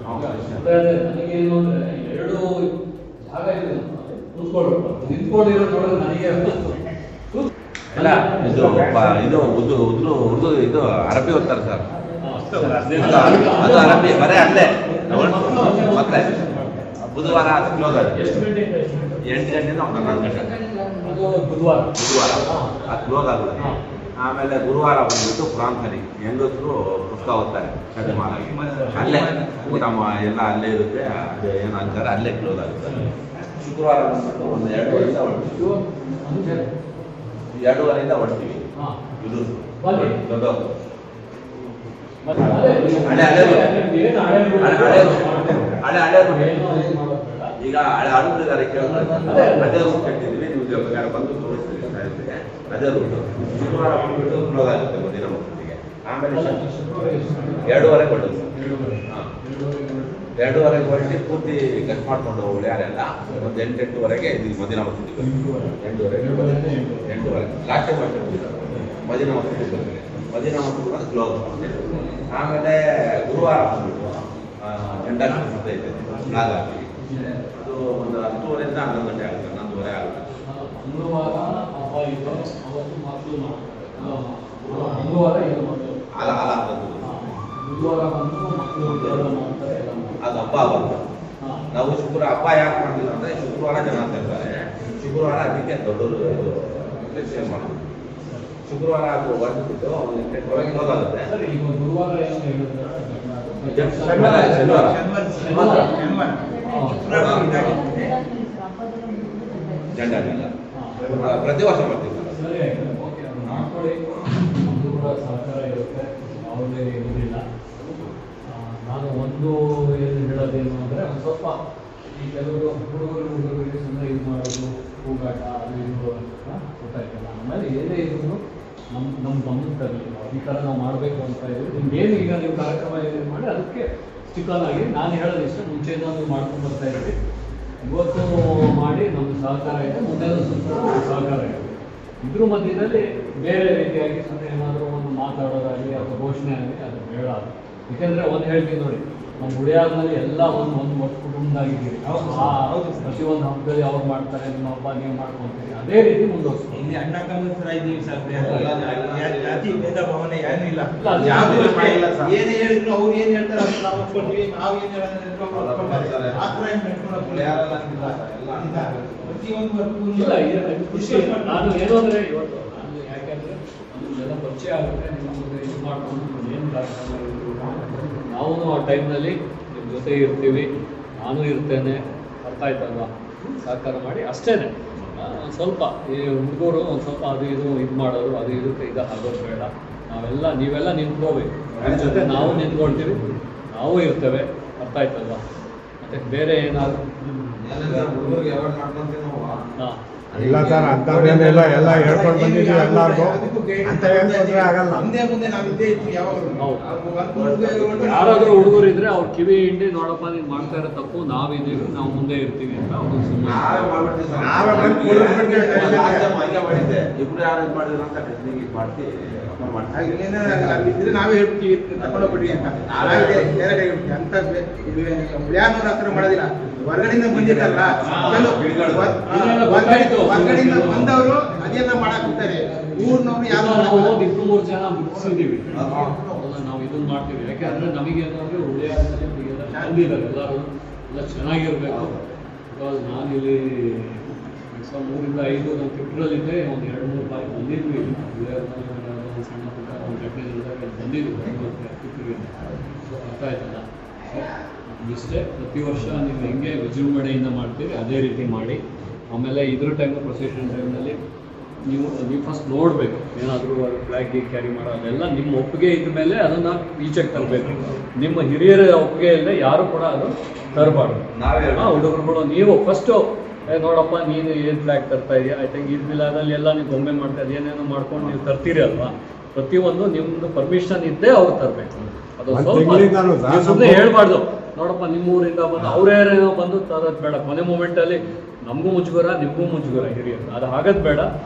ನನಗೇನು ಅಂದ್ರೆ ಎರಡು ಜಾಗ ಇದೆ ಕೂತ್ಕೊಳ್ಬೇಕು, ನಿಂತ್ಕೊಂಡಿರೋ ನೋಡಿದ್ರೆ ನನಗೆ ಇಲ್ಲ ಇದು ಉರ್ದು ಇದು ಅರಬ್ಬಿ ಓದ್ತಾರೆ ಸರ್. ಅದು ಅರಬ್ಬಿ ಬರೇ ಅಲ್ಲೇ ಮತ್ತೆ ಬುಧವಾರ ಕ್ಲೋಸ್ ಆಗುತ್ತೆ. ಎಷ್ಟು ಗಂಟೆ? 8 ಗಂಟೆಯಿಂದ 14 ಗಂಟೆ ಬುಧವಾರ ಅದು ಕ್ಲೋಸ್ ಆಗುತ್ತೆ. ಆಮೇಲೆ ಗುರುವಾರ ಬಂದ್ಬಿಟ್ಟು ಪ್ರಾಂತನಿ ಹೆಂಗಸರು ಪುಸ್ತಕ ಓದ್ತಾರೆ ಶತಮಾನಾಗಿ, ಅಲ್ಲೇ ಊಟ ಎಲ್ಲ ಅಲ್ಲೇ ಇರುತ್ತೆ. ಅದು ಏನು ಅಂತಾರೆ ಅಲ್ಲೇ ಕ್ಲೋಸ್ ಆಗುತ್ತೆ. ಶುಕ್ರವಾರ ಬಂದ್ಬಿಟ್ಟು ಒಂದು 2:30 ಹೊರಡ್ತೀವಿ. 2:30 ಹೊರಡ್ತೀವಿ. ಇದು ದೊಡ್ಡ ಈಗ ಹಳೆ ಕೇಳಿದ್ರೆ ಅದೇ ರೂಟ್ ಕಟ್ಟಿದ್ವಿ, ನೀವು ಬೇಕಾದ್ರೆ ಬಂದು ತೋರಿಸ್ತೀವಿ. ಅದೇ ರೂಟ್ ಶುಕ್ರವಾರ ಬಂದ್ಬಿಟ್ಟು ಕ್ಲೋಸ್ ಆಗುತ್ತೆ ಮಧ್ಯಾಹ್ನ ಹೊತ್ತಿಗೆ. ಆಮೇಲೆ 2:30 ಕೊಡೋದು. 2:30 ಹೊರಟಿ ಪೂರ್ತಿ ಕಟ್ ಮಾಡ್ಕೊಂಡು ಹೋಗೋದು ಯಾರೆಲ್ಲ ಒಂದು 8:08ವರೆಗೆ ಇದು ಮಧ್ಯಾಹ್ನ ಹೊತ್ತಿಗೆ 8:30 ಲಾಸ್ಟ್ ಟೈಮ್ ಮಧ್ಯಾಹ್ನ ಹೊತ್ತಿಗೆ ಬರ್ತೀವಿ. ಮಧ್ಯಾಹ್ನ ಹೊತ್ತಿಗೆ ಕ್ಲೋಸ್. ಆಮೇಲೆ ಗುರುವಾರ ಬಂದ್ಬಿಟ್ಟು ಎಂಟಾಕ್ಷಿ ಐತೆ ಫ್ಲಾಗ್ ಹಾಕಿ ಅದು ಒಂದು 10:30ಯಿಂದ 11 ಗಂಟೆ ಆಗುತ್ತೆ. 11:30 ಆಗುತ್ತೆ. ಅದು ಹಬ್ಬ ಬಂತು. ನಾವು ಶುಕ್ರವಾರ ಹಬ್ಬ ಯಾಕೆ ಮಾಡ್ತೀವಿ ಅಂದ್ರೆ ಶುಕ್ರವಾರ ಜನ ಅಂತ ಇರ್ತಾರೆ. ಶುಕ್ರವಾರ ಅದಕ್ಕೆ ದೊಡ್ಡದು ಸೇಲ್ ಮಾಡೋದು. ಶುಕ್ರವಾರ ಅದು ಹೊರಬಿಟ್ಟು ಕ್ಲೋಸ್ ಆಗುತ್ತೆ. ಜಂಡ ಪ್ರತಿ ವರ್ಷ ಮಾಡ್ತೀವಿ. ಸಹಕಾರ ಇರುತ್ತೆ, ಯಾವುದೇ ಇರುವುದಿಲ್ಲ. ನಾನು ಒಂದು ಏನು ಹೇಳೋದೇನು ಅಂದರೆ ಒಂದು ಸ್ವಲ್ಪ ಈ ಕೆಲವರು ಹುಡುಗರಿಗೆ ಸುಮ್ಮನೆ ಇದು ಮಾಡೋದು, ಕೂಗಾಟ ಅದು ಇದು ಗೊತ್ತಾಯ್ತಲ್ಲ. ಆಮೇಲೆ ಏನೇ ಇದ್ರು ನಮ್ಮ ಗಮನದಲ್ಲಿ ಈ ಥರ ನಾವು ಮಾಡಬೇಕು ಅಂತ ಹೇಳಿ ನಿಮ್ಗೇನು ಈಗ ನೀವು ಕಾರ್ಯಕ್ರಮ ಏನೇನು ಮಾಡಿ ಅದಕ್ಕೆ ಸ್ಟಿಕನ್ ಆಗಿ ನಾನು ಹೇಳೋದಿಷ್ಟ ಮುಂಚೆಯಿಂದ ನಾವು ಮಾಡ್ಕೊಂಡು ಬರ್ತಾ ಇದ್ವಿ. ಇವತ್ತು ಮಾಡಿ ನಮ್ಗೆ ಸಹಕಾರ ಇದೆ, ಮುಂದೆನೂ ಸ್ವಲ್ಪ ಸಹಕಾರ ಇದೆ. ಇದ್ರ ಮಧ್ಯದಲ್ಲಿ ಬೇರೆ ರೀತಿಯಾಗಿ ಸುಮ್ಮನೆ ಏನಾದರೂ ಒಂದು ಮಾತಾಡೋದಾಗಲಿ ಅಥವಾ ಘೋಷಣೆ ಆಗಲಿ ಅದು ಬೇಡ. ಯಾಕೆಂದರೆ ಒಂದು ಹೇಳ್ತೀನಿ ನೋಡಿ, ನಮ್ಮ ಹುಡಿಯಾದ್ಮೇಲೆ ಎಲ್ಲ ಒಂದು ಕುಟುಂಬದಾಗಿದ್ದೀರಿ. ಪ್ರತಿಯೊಂದು ಹಬ್ಬದಲ್ಲಿ ಅವ್ರು ಮಾಡ್ತಾರೆ, ನಿಮ್ಮ ಹಬ್ಬ ನೀವು ಮಾಡ್ಕೊತೀರಿ, ಅದೇ ರೀತಿ ಮುಂದುವರ್ಸ್ಕೊಂಡು ಇಲ್ಲಿ ಅಣ್ಣ ತಮ್ಮಂದಿರ ಇದ್ದೀವಿ ಸರ್. ಜಾತಿ ಭೇದ ಭಾವನೆ ಏನೂ ಇಲ್ಲ. ಏನೇ ಹೇಳಿದ್ರು ಅವ್ರು ಏನು ಹೇಳ್ತಾರೆ ಅದನ್ನ ನಾವು ಒಪ್ಕೊಳ್ತೀವಿ. ನಾವು ಏನು ಹೇಳೋದ್ರೆ ಆ ಥರ ಏನು ಪ್ರತಿಯೊಂದು ಖುಷಿ. ನಾನು ಏನು ಅಂದರೆ ಇವತ್ತು ನಾನು ಯಾಕೆಂದರೆ ಎಲ್ಲ ಪರಿಚಯ ಆಗುತ್ತೆ, ನಿಮ್ಮ ಮುಂದೆ ಇದು ಮಾಡಿಕೊಂಡು ಏನು ಕಾರ್ಯಕ್ರಮ ಇರ್ತೀವಿ ನಾವು ಆ ಟೈಮ್ನಲ್ಲಿ ನಿಮ್ಮ ಜೊತೆ ಇರ್ತೀವಿ, ನಾನು ಇರ್ತೇನೆ. ಅರ್ಥ ಆಯ್ತಲ್ವಾ? ಸಹಕಾರ ಮಾಡಿ ಅಷ್ಟೇ. ಸ್ವಲ್ಪ ಈ ಹುಡುಗರು ಒಂದು ಸ್ವಲ್ಪ ಅದು ಇದು ಮಾಡೋದು, ಅದು ಇದಕ್ಕೆ ಇದು ಆಗೋದು ಬೇಡ. ನೀವೆಲ್ಲ ನಿಂತ್ಕೋಬೇಕು, ನಿಮ್ಮ ಜೊತೆ ನಾವು ನಿಂತ್ಕೊಳ್ತೀವಿ, ನಾವು ಇರ್ತೇವೆ. ಅರ್ಥ ಆಯ್ತಲ್ವಾ? ಮತ್ತೆ ಬೇರೆ ಏನಾದ್ರು ಹುಡುಗರಿಗೆ ಅವಾಯ್ಡ್ ಮಾಡ್ಕೊಂತೀವಿ ನಾವು. ಇಲ್ಲ ಸರ್, ಅಂತವೇನಿಲ್ಲ, ಎಲ್ಲ ಹೇಳ್ಕೊಂಡು ಬಂದಿದ್ದೀವಿ ಎಲ್ಲರಿಗೂ. ಅಂತ ಏನು ತೊಂದರೆ ಆಗಲ್ಲ. ಮುಂದೆ ನಾವು ಇದ್ದೇ ಇರ್ತೀವಿ ಯಾವಾಗಲೂ. ಯಾರಾದರೂ ಹುಡುಗರು ಇದ್ರೆ ಅವ್ರ ಕಿವಿ ಹಿಂಡಿ ನೋಡಪ್ಪ ನೀನು ಮಾಡ್ತಾ ಇರೋ ತಪ್ಪು, ನಾವಿದ್ದೀವಿ, ನಾವು ಮುಂದೆ ಇರ್ತೀವಿ ಅಂತ ಅವ್ರು ಮಾಡಿದ್ದೆ. ಇಬ್ರು ಯಾರು ಇದು ಮಾಡಿದ್ರು ಅಂತ ಇದು ಮಾಡ್ತೀವಿ. ನಾವೇ ಹೇಳ್ತೀವಿ ತಗೊಂಡೋಗ್ಬಿಡಿ ಅಂತ. ಅಂತ ಹುಳಿಯಾನವ್ರ ಹತ್ರ ಮಾಡೋದಿಲ್ಲ. ಹೊರಗಡೆಯಿಂದ ಬಂದಿರಲ್ಲ, ಹೊರಗಡೆಯಿಂದ ಬಂದವರು ಅದೆಲ್ಲ ಮಾಡಕ್ ಹೋಗ್ತಾರೆ. ಊರ್ನವ್ರು ಯಾರು 2-3 ಜನ ಮುಗಿಸಿದ್ದೀವಿ ನಾವು ಇದನ್ನ ಮಾಡ್ತೀವಿ. ಯಾಕೆಂದ್ರೆ ನಮಗೆ ಏನಾದ್ರು ಹುಳಿಯಾದಲ್ಲಿ ಬಂದಿದ್ದಾರೆ ಎಲ್ಲರೂ ಎಲ್ಲ ಚೆನ್ನಾಗಿರ್ಬೇಕು. ಬಿಕಾಸ್ ನಾನಿಲ್ಲಿ 3-5 ನಾನು ತಿಪ್ಪರಲ್ಲಿದ್ದೆ, ಒಂದು 2-3 ಬಾರಿ ಬಂದಿದ್ವಿ. ಹುಳಿಯಾದಲ್ಲಿ ಸಣ್ಣ ಪುಟ್ಟ ಒಂದು ಘಟನೆಗಳಿಂದ ಬಂದಿದ್ವಿ. ಅರ್ಥ ಆಯ್ತಲ್ಲ? ಇಷ್ಟೇ. ಪ್ರತಿ ವರ್ಷ ನೀವು ಹೆಂಗೆ ವಿಜೃಂಭಣೆಯಿಂದ ಮಾಡ್ತೀರಿ ಅದೇ ರೀತಿ ಮಾಡಿ. ಆಮೇಲೆ ಇದ್ರ ಟೈಮು ಪ್ರೊಸೆಷನ್ ಟೈಮ್ನಲ್ಲಿ ನೀವು ಫಸ್ಟ್ ನೋಡಬೇಕು. ಏನಾದರೂ ಫ್ಲಾಗ್ ಕ್ಯಾರಿ ಮಾಡೋ ಅದೆಲ್ಲ ನಿಮ್ಮ ಒಪ್ಪಿಗೆ ಇದ್ದ ಮೇಲೆ ಅದನ್ನು ಈಚೆಗೆ ತರಬೇಕು. ನಿಮ್ಮ ಹಿರಿಯರ ಒಪ್ಪಿಗೆ ಇಲ್ಲದೆ ಯಾರು ಕೂಡ ಅದು ತರಬಾರ್ದು. ಹುಡುಗರುಗಳು ನೀವು ಫಸ್ಟು ನೋಡಪ್ಪ ನೀನು ಏನು ಫ್ಲಾಗ್ ತರ್ತಾ ಇದೆಯಾ, ಐ ಥಿಂಕ್ ಈದ್ ಮಿಲಾದಲ್ಲಿ ಎಲ್ಲ ನೀವು ಗೊಂಬೆ ಮಾಡ್ತಾ ಇದ್ದೀಯ, ಏನೇನೋ ಮಾಡ್ಕೊಂಡು ನೀವು ತರ್ತೀರಿ ಅಲ್ವಾ. ಪ್ರತಿಯೊಂದು ನಿಮ್ಮದು ಪರ್ಮಿಷನ್ ಇದ್ದೇ ಅವ್ರು ತರಬೇಕು. ಅದು ಸ್ವಲ್ಪ ಸುಮ್ಮನೆ ಹೇಳ್ಬಾರ್ದು. ನೋಡಪ್ಪ ನಿಮ್ಮ ಊರಿಂದ ಬಂದು ಅವ್ರೇನೋ ಬಂದು ತರೋದು ಬೇಡ. ಕೊನೆ ಮೂಮೆಂಟಲ್ಲಿ ನಮಗೂ ಮುಜುಗರ, ನಿಮಗೂ ಮುಜುಗರ ಹಿರಿಯರು. ಅದು ಆಗೋದು ಬೇಡ.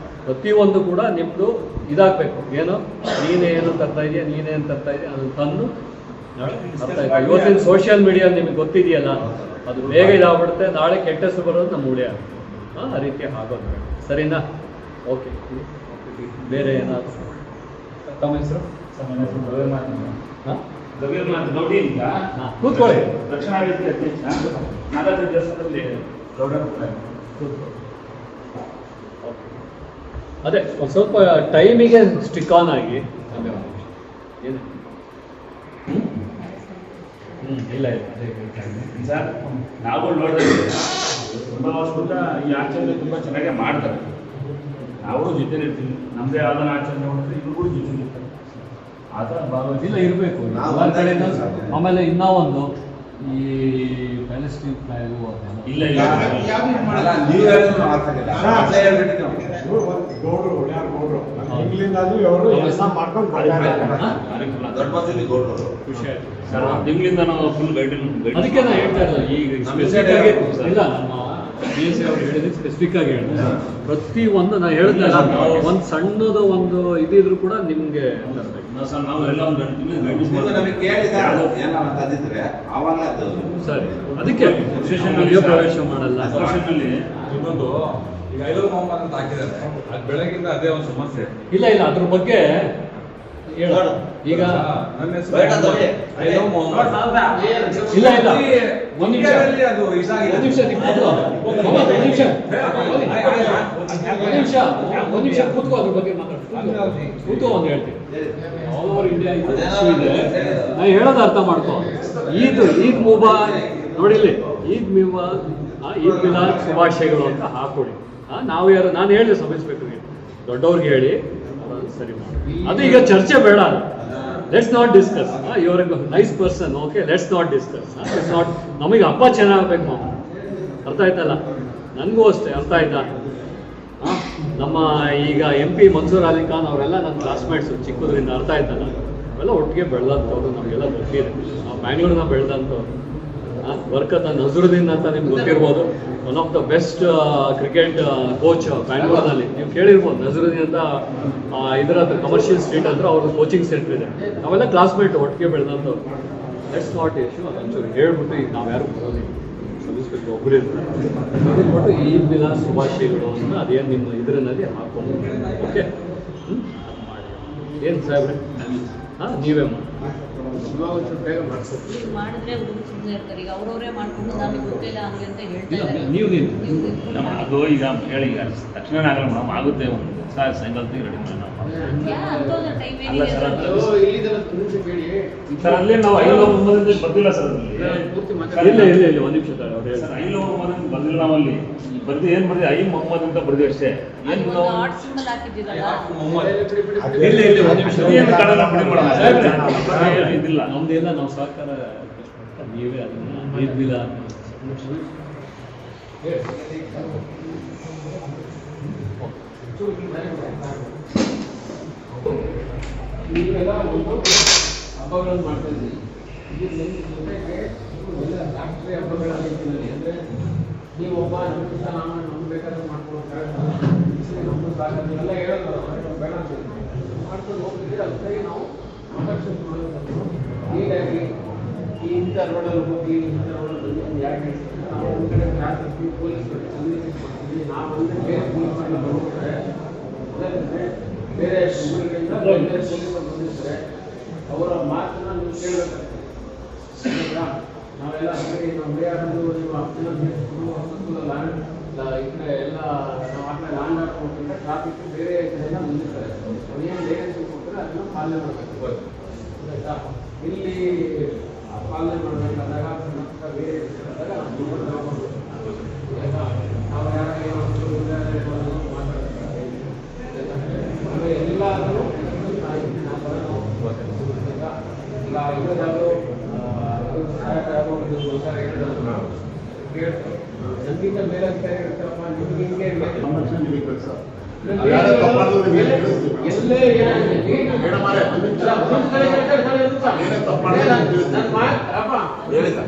ಪ್ರತಿಯೊಂದು ಕೂಡ ನಿಮ್ಮದು ಇದಾಗಬೇಕು. ಏನು ನೀನೇನು ತರ್ತಾ ಇದೆಯಾ, ನೀನೇನು ತರ್ತಾ ಇದೆಯಾ ಅದನ್ನು ತಂದು ಅರ್ಥ ಆಯ್ತಾ? ಇವತ್ತಿನ ಸೋಷಿಯಲ್ ಮೀಡಿಯಾ ನಿಮಗೆ ಗೊತ್ತಿದೆಯಲ್ಲ, ಅದು ಬೇಗ ಇದಾಗ್ಬಿಡುತ್ತೆ, ನಾಳೆ ಕೆಟ್ಟ ಹೆಸರು ಬರೋದು ನಮ್ಮ ಉಳಿಯ ಆ ರೀತಿ ಆಗೋದು ಬೇಡ. ಸರಿನಾ? ಓಕೆ. ಬೇರೆ ಏನಾದರೂ ತಮ್ಮ ಹೆಸರು? ನೋಡಿ ಈಗ ಕೂತ್ಕೊಳ್ಳಿ. ರಕ್ಷಣಾ ವೇದಿಕೆ ಅಧ್ಯಕ್ಷ ನಾಗಾರ್ಜುನ ದೇವಸ್ಥಾನದಲ್ಲಿ ಗೌಡರ ಅದೇ ಒಂದು ಸ್ವಲ್ಪ ಟೈಮಿಗೆ ಸ್ಟಿಕ್ ಆನ್ ಆಗಿ. ಏನು ಇಲ್ಲ ಸರ್, ನಾವು ನೋಡಿದ್ರೆ ತುಂಬ ವರ್ಷದಿಂದ ಈ ಆಚರಣೆ ತುಂಬ ಚೆನ್ನಾಗೇ ಮಾಡ್ತಾರೆ. ನಾವು ಜೊತೆ ಇರ್ತೀವಿ, ನಮ್ಮದೇ ಯಾವ್ದಾನ ಆಚರಣೆ ಮಾಡಿದ್ರೆ ಇವ್ರು ಜೊತೆ ಇರ್ತಾರೆ. ಆ ಥರ ಇಲ್ಲ ಇರಬೇಕು ಎಲ್ಲ ಕಡೆನೂ. ಆಮೇಲೆ ಇನ್ನೂ ಒಂದು ಈ ಪ್ಯಾಲೆಸ್ಟೈನ್ ಫ್ಲಾಗು ಇಲ್ಲ ಇಲ್ಲ ನೀವು ಹೇಳಿದ್ರು ಆಗ್ತಿಲ್ಲ. ಅದೇ ಹೇಳ್ಬಿಟ್ಟಿದ್ದು ನಾವು. ಗೌಡ್ರು ಯಾರು ಗೌಡ್ರು ಇಂಗ್ಲಿಂದಾದ್ರು ಇವರು ಎಲ್ಲ ಮಾಡ್ಕೊಂಡು ಬರ್ತಾರೆ. ದೊಡ್ಡ ಮಸೂಲಿ ಗೌಡ್ರು. ಖುಷಿ ಆಯ್ತು ಸರ್, ತಿಂಗಳಿಂದ ನಾವು ಫುಲ್ ಗೈಡ್. ಅದಕ್ಕೆ ನಾನು ಹೇಳ್ತಾ ಇರೋದು ಈಗ ಸ್ಪೆಸಿಫಿಕ್ ಆಗಿ ಇಲ್ಲ, ನಮ್ಮ ಬಿ ಎಸ್ ಸಿ ಅವ್ರು ಹೇಳಿದ್ರೆ ಸ್ಪೆಸಿಫಿಕ್ ಆಗಿ ಹೇಳಿದ್ರೆ ಪ್ರತಿ ಒಂದು ನಾನು ಹೇಳಿದ್ದೆ, ಒಂದು ಸಣ್ಣದು ಒಂದು ಇದಿದ್ರು ಕೂಡ ನಿಮ್ಗೆ ಸರ್ ನಾವು ಎಲ್ಲ ಒಂದು ಗಂಟೆ ನೀವು ನಮಗೆ ಕೇಳಿದಾಗ ಏನಾರ ತಂದಿದ್ರೆ ಆವಾಗ ಅದು ಸರಿ. ಅದಕ್ಕೆ ಮಧ್ಯ ಪ್ರವೇಶ ಮಾಡಲ್ಲ. ಅಸೋಸಿಯೇಷನ್ನಲ್ಲಿ ಇನ್ನೊಂದು ಈಗ ಐಲೋ ಮೊಹಮ್ಮದ್ ಅಂತ ಹಾಕಿದ್ದಾರೆ, ಅದು ಬೆಳಗಿಂದ ಅದೇ ಒಂದು ಸಮಸ್ಯೆ. ಇಲ್ಲ ಇಲ್ಲ ಅದ್ರ ಬಗ್ಗೆ ಹೇಳು. ಈಗ ನನ್ನ ಹೆಸರು ಐಲೋ ಮೊಹಮ್ಮದ್. ಇಲ್ಲ ಇಲ್ಲ ಒಂದು ನಿಮಿಷ ಅದು ಇದಾಗಿದೆ. ಒಂದು ನಿಮಿಷ ಕೂತ್ಕೋ, ಅದ್ರ ಬಗ್ಗೆ ಮಾತಾಡ್ತೀನಿ. ಕೂತು ಒಂದು ಹೇಳ್ತೀನಿ. ಆಲ್ ಓವರ್ ಇಂಡಿಯಾ ನಾನು ಹೇಳೋದು ಅರ್ಥ ಮಾಡ್ಕೋ. ಈದ್ ಮುಬಾರಕ್ ನೋಡಿಲ್ಲಿ, ಈದ್ ಮಿಲಾದ್ ಶುಭಾಶಯಗಳು ಅಂತ ಹಾಕೊಳ್ಳಿ. ನಾವು ಯಾರು ನಾನು ಹೇಳಿದೆ ಸಭೆಸ್ಬೇಕು ದೊಡ್ಡವ್ರಿಗೆ ಹೇಳಿ ಸರಿ ಮಾಡಿ. ಅದು ಈಗ ಚರ್ಚೆ ಬೇಡ. Let's not discuss. Your nice person, okay, let's not discuss. It's not. ನಮಗೆ ಹಬ್ಬ ಚೆನ್ನಾಗಬೇಕು ಮಾಮ, ಅರ್ಥ ಆಯ್ತಲ್ಲ? ನನಗೂ ಅಷ್ಟೇ, ಅರ್ಥ ಆಯ್ತಾ? ನಮ್ಮ ಈಗ MP ಮನ್ಸೂರ್ ಅಲಿ ಖಾನ್ ಅವರೆಲ್ಲ ನನ್ನ ಕ್ಲಾಸ್ಮೇಟ್ಸು ಚಿಕ್ಕದ್ರಿಂದ, ಅರ್ಥ ಆಯ್ತಲ್ಲ? ಅವೆಲ್ಲ ಒಟ್ಟಿಗೆ ಬೆಳೆದಂಥವ್ರು, ನಮಗೆಲ್ಲ ಗೊತ್ತಿದೆ. ನಾವು ಬ್ಯಾಂಗ್ಳೂರ್ನ ಬೆಳೆದಂಥವ್ರು. ವರ್ಕತ್ ನಜರುದ್ದೀನ್ ಅಂತ ನಿಮ್ಗೆ ಗೊತ್ತಿರ್ಬೋದು, one of the best cricket coach ಬ್ಯಾಂಗ್ಳೂರ್ನಲ್ಲಿ. ನೀವು ಕೇಳಿರ್ಬೋದು, ನಜರುದ್ದೀನ್ ಅಂತ ಇದರ ಹತ್ರ ಕಮರ್ಷಿಯಲ್ ಸ್ಟ್ರೀಟ್ ಹತ್ರ ಅವ್ರದ್ದು ಕೋಚಿಂಗ್ ಸೆಂಟರ್ ಇದೆ. ನಾವೆಲ್ಲ ಕ್ಲಾಸ್ಮೇಟ್ ಒಟ್ಟಿಗೆ ಬೆಳೆದಂಥವ್ರು. Let's not issue. ಅದೊಂಚೂರು ಹೇಳ್ಬಿಟ್ಟು ಈಗ ನಾವು ಯಾರು ಬರೋದಿಲ್ಲ, ಸಲ್ಲಿಸ್ಬೇಕು ಒಬ್ಬರು ಇರ್ತಾರೆ. ಹೇಳ್ಬಿಟ್ಟು ಈದ್ ಮಿಲಾದ್ ಶುಭಾಶಯಗಳು ಅಂತ ಅದೇನು ನಿಮ್ಮ ಇದರಲ್ಲಿ ಹಾಕೊಂಡು, ಓಕೆ ಮಾಡಿ. ಏನು ಸಾಹೇಬ್ರೆ? ನೀವೇ ಮಾಡಿ. ಬೇಗ ಮಾಡಿಸ್ಬೇಕು. ಮಾಡಿದ್ರೆ ಹುಡುಗರು ಸುಮ್ಮನೆ ಇರ್ತಾರೆ. ಈಗ ಅವ್ರವರೇ ಮಾಡ್ಕೊಂಡು ನಮಗೆ ಗೊತ್ತಿಲ್ಲ ಹಂಗೆ ಅಂತ ಹೇಳ್ತಾ ಇದ್ದಾರೆ. ನಮ್ಮ ಅದು ಈಗ ಹೇಳಿ ಈಗ ತಕ್ಷಣ ಆಗಲ್ಲ ಮೇಡಮ್, ಆಗುತ್ತೆ. ಒಂದು ಸಾಯಂಕಾಲಕ್ಕೆ ರೆಡಿ ಮಾಡಿ ನಾವು ಅಲ್ಲ ಸರ್, ಸರ್ ಅಲ್ಲೇ ನಾವು 5 ಬರ್ದಿಲ್ಲ ಸರ್. ಇಲ್ಲ ಇಲ್ಲ ಇಲ್ಲ ಒಂದು ನಿಮಿಷ ಅವ್ರು ಹೇಳಿ. ಸರ್ 5 ಮೊಹಮ್ಮದ್ ಬರ್ದಿಲ್ಲ. ನಾವು ಅಲ್ಲಿ ಬರ್ದು ಏನು ಬರ್ದಿ 5 ಮೊಹಮ್ಮದ್ ಅಂತ ಬರ್ದಿ ಅಷ್ಟೇ. ಏನು ನಾವು ಆರ್ಟ್ ಸಿಂಬಲ್ ಹಾಕಿದ್ದೀರಲ್ಲ, ಇಲ್ಲ ಇಲ್ಲ ಒಂದು ನಿಮಿಷ ಏನು ಕಾಣಲ್ಲ ಬಿಡಿ ಮೇಡಮ್. ಇದಿಲ್ಲ ನಮ್ದೆಲ್ಲ ನಾವು ಸಹಕಾರ ನೀವೇ ಅದನ್ನ ಈದ್ ಮಿಲಾದ್ ನೀವೆಲ್ಲ ಒಂದು ಹಬ್ಬಗಳನ್ನು ಮಾಡ್ತಾ ಇದ್ದೀವಿ. ಇದು ನಿಮ್ಮ ಜೊತೆಗೆ ಎಲ್ಲ ರಾಷ್ಟ್ರೀಯ ಹಬ್ಬಗಳ ರೀತಿಯಲ್ಲಿ ಅಂದರೆ ನೀವೊಬ್ಬ ನಮ್ಮಿಂದ ನಾನು ನಮ್ಗೆ ಬೇಕಾದ್ರೆ ಮಾಡ್ಕೊಳ್ತಾರೆ, ನಮ್ಮದು ಸಾಕಾಗೆಲ್ಲ ಹೇಳೋದು ಬೇಡ ಮಾಡ್ಕೊಂಡು ಹೋಗ್ತಿದ್ದೀರಿ. ಅದಕ್ಕಾಗಿ ನಾವು ಆಕರ್ಷಣೆ ಮಾಡೋದು. ಹೀಗಾಗಿ ಈ ಇಂಥ ರೋಡಲ್ಲಿ ಹೋಗಿ ಇಂಥ ರೋಡಲ್ಲಿ ಯಾಕೆ ನಾವು ಒಂದು ಕಡೆ ಟ್ರಾಫಿಕ್ ಪೊಲೀಸರು ಮಾಡ್ತೀವಿ. ನಾವು ಅಂದರೆ ಬೇರೆ ಪೊಲೀಸರೆಲ್ಲ ಬಂದಿರ್ತಾರೆ, ಬೇರೆ ಊರುಗಳಿಂದ ಬೇರೆ ಪೊಲೀಸರು ಬಂದಿರ್ತಾರೆ. ಅವರ ಮಾತನ್ನ ನೀವು ಕೇಳಬೇಕು. ನಾವೆಲ್ಲ ನಮ್ಮ ಯಾರು ನೀವು ಲ್ಯಾಂಡ್ ಈ ಕಡೆ ಎಲ್ಲ ನಾವು ಆ ಕಡೆ ಲ್ಯಾಂಡ್ ಹಾಕೊಂಡ್ರೆ ಟ್ರಾಫಿಕ್ ಬೇರೆ ಕಡೆಯಿಂದ ಬಂದಿರ್ತಾರೆ. ಏನು ಬೇರೆ ಕೊಟ್ಟರೆ ಅದನ್ನು ಪಾಲನೆ ಮಾಡಬೇಕು. ಆಯ್ತಾ? ಇಲ್ಲಿ ಪಾಲನೆ ಮಾಡಬೇಕಾದಾಗ ಬೇರೆ ಆದಾಗ ನಾವು ಯಾರು ಮಾತಾಡ್ತಾರೆ ಎಲ್ಲಾದರೂ ಈಗ ಇರೋದಾದ್ರು ಸಂಗೀತ ಮೇಲೆ ಇರ್ತಾರಪ್ಪ, ನಿಮ್ಗೆ ಹಿಂಗೆ ಹೇಳಿದ